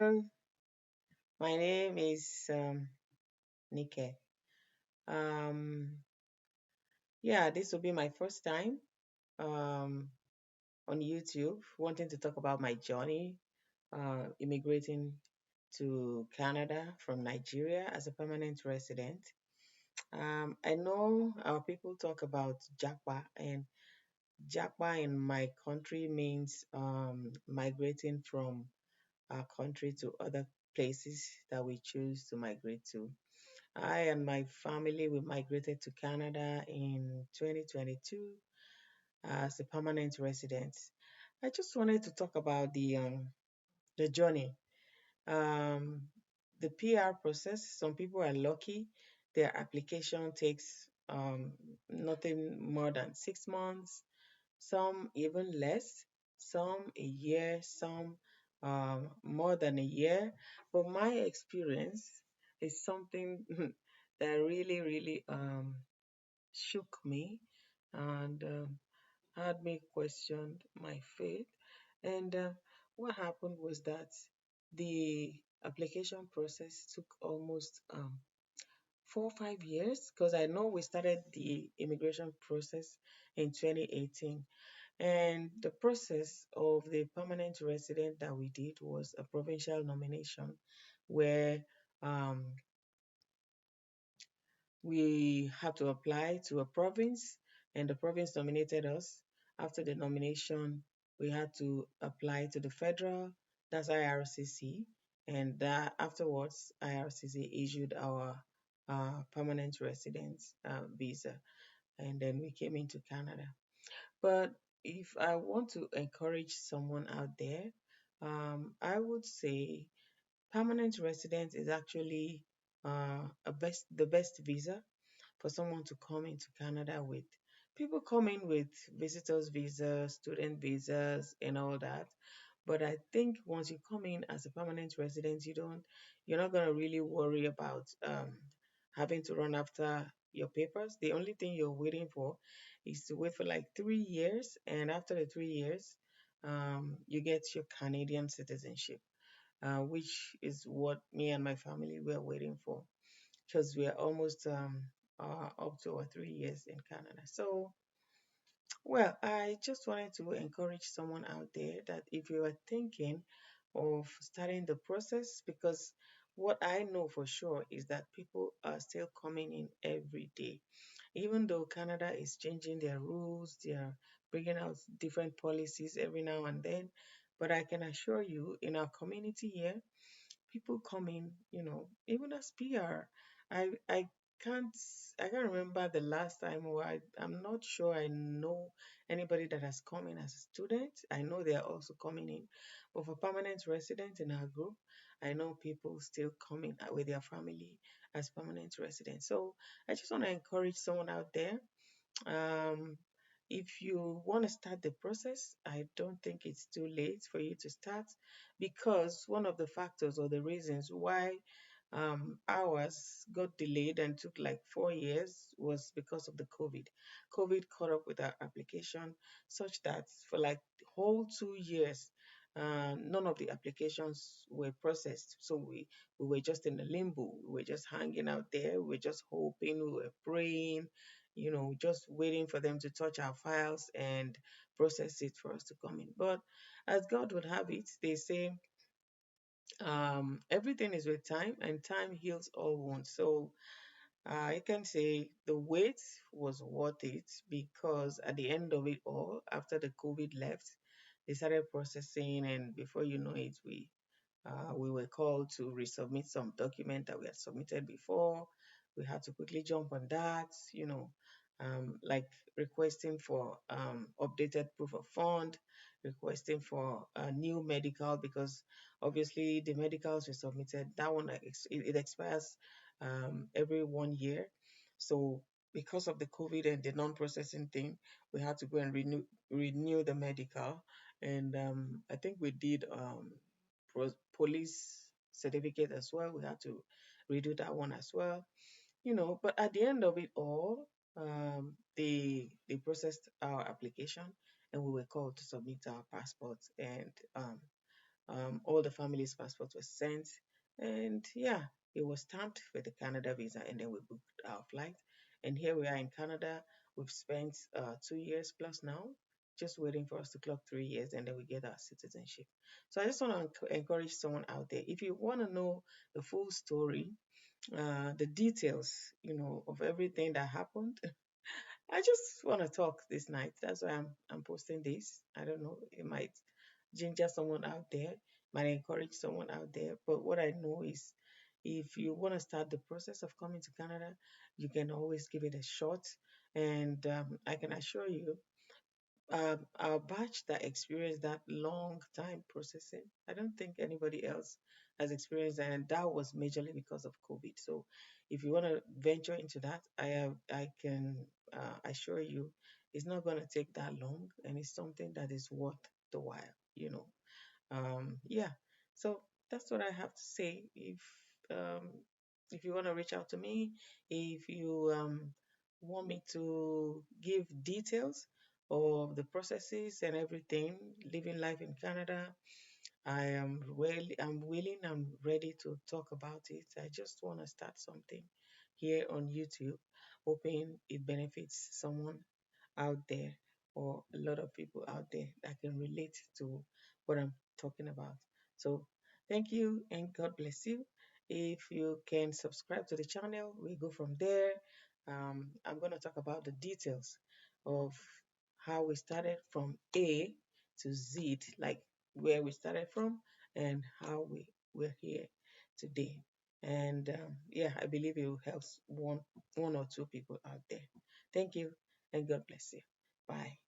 My name is Nike. Um, yeah, this will be my first time um, on YouTube wanting to talk about my journey immigrating to Canada from Nigeria as a permanent resident. I know our people talk about Japa, and Japa in my country means migrating from our country to other places that we choose to migrate to. I and my family we migrated to Canada in 2022 as a permanent resident. I just wanted to talk about the journey, um, the PR process. Some people are lucky; their application takes nothing more than 6 months, some even less, some a year, some more than a year. But my experience is something that really shook me and had me question my faith. And what happened was that the application process took almost 4 or 5 years because I know we started the immigration process in 2018, and the process of the permanent resident that we did was a provincial nomination where um, we had to apply to a province and the province nominated us. After the nomination, we had to apply to the federal, that's IRCC, and that afterwards, IRCC issued our permanent residence visa, and then we came into Canada. But if I want to encourage someone out there, I would say permanent residence is actually the best visa for someone to come into Canada with. People come in with visitors visas, student visas, and all that. But I think once you come in as a permanent resident, you're not gonna really worry about having to run after your papers. The only thing you're waiting for is to wait for like 3 years, and after the 3 years, you get your Canadian citizenship, which is what me and my family were waiting for because we are almost up to our 3 years in Canada. So, well, I just wanted to encourage someone out there that if you are thinking of starting the process, because what I know for sure is that people are still coming in every day. Even though Canada is changing their rules, they are bringing out different policies every now and then. But I can assure you, in our community here, people come in, even as PR. I can't I can't remember the last time, or I'm not sure I know anybody that has come in as a student. I know they are also coming in. But for permanent residents in our group, I know people still coming with their family as permanent residents. So I just want to encourage someone out there, um, if you want to start the process, I don't think it's too late for you to start, because one of the factors or the reasons why ours got delayed and took like 4 years was because of the COVID. COVID caught up with our application such that for like the whole 2 years, none of the applications were processed. So we were just in the limbo. We were just hanging out there. We were just hoping. We were praying, just waiting for them to touch our files and process it for us to come in. But as God would have it, they say everything is with time, and time heals all wounds. So I can say the wait was worth it, because at the end of it all, after the COVID left, they started processing, and before you know it, we were called to resubmit some document that we had submitted before. We had to quickly jump on that, like requesting for updated proof of fund, requesting for a new medical, because obviously the medicals we submitted, that one it expires every 1 year. So because of the COVID and the non-processing thing, we had to go and renew the medical, and I think we did police certificate as well. We had to redo that one as well. But at the end of it all, they processed our application, and we were called to submit our passports, and All the family's passports were sent, and yeah, it was stamped with the Canada visa, and then we booked our flight. And here we are in Canada. We've spent 2 years plus now, just waiting for us to clock 3 years, and then we get our citizenship. So I just want to encourage someone out there, if you want to know the full story, the details, of everything that happened, I just want to talk this night. That's why I'm posting this. I don't know. It might ginger someone out there, might encourage someone out there. But what I know is, if you want to start the process of coming to Canada, you can always give it a shot. And I can assure you, our batch that experienced that long time processing, I don't think anybody else has experienced that, and that was majorly because of COVID. So, if you want to venture into that, I can assure you, it's not going to take that long, and it's something that is worth the while. Yeah. So that's what I have to say. Um, if you want to reach out to me, if you want me to give details of the processes and everything, living life in Canada, I'm willing, I'm ready to talk about it. I just want to start something here on YouTube, hoping it benefits someone out there, or a lot of people out there that can relate to what I'm talking about. So thank you and God bless you. If you can subscribe to the channel, we go from there. I'm going to talk about the details of how we started from A to Z, like where we started from and how we're here today. And yeah, I believe it will help one or two people out there. Thank you and God bless you. Bye.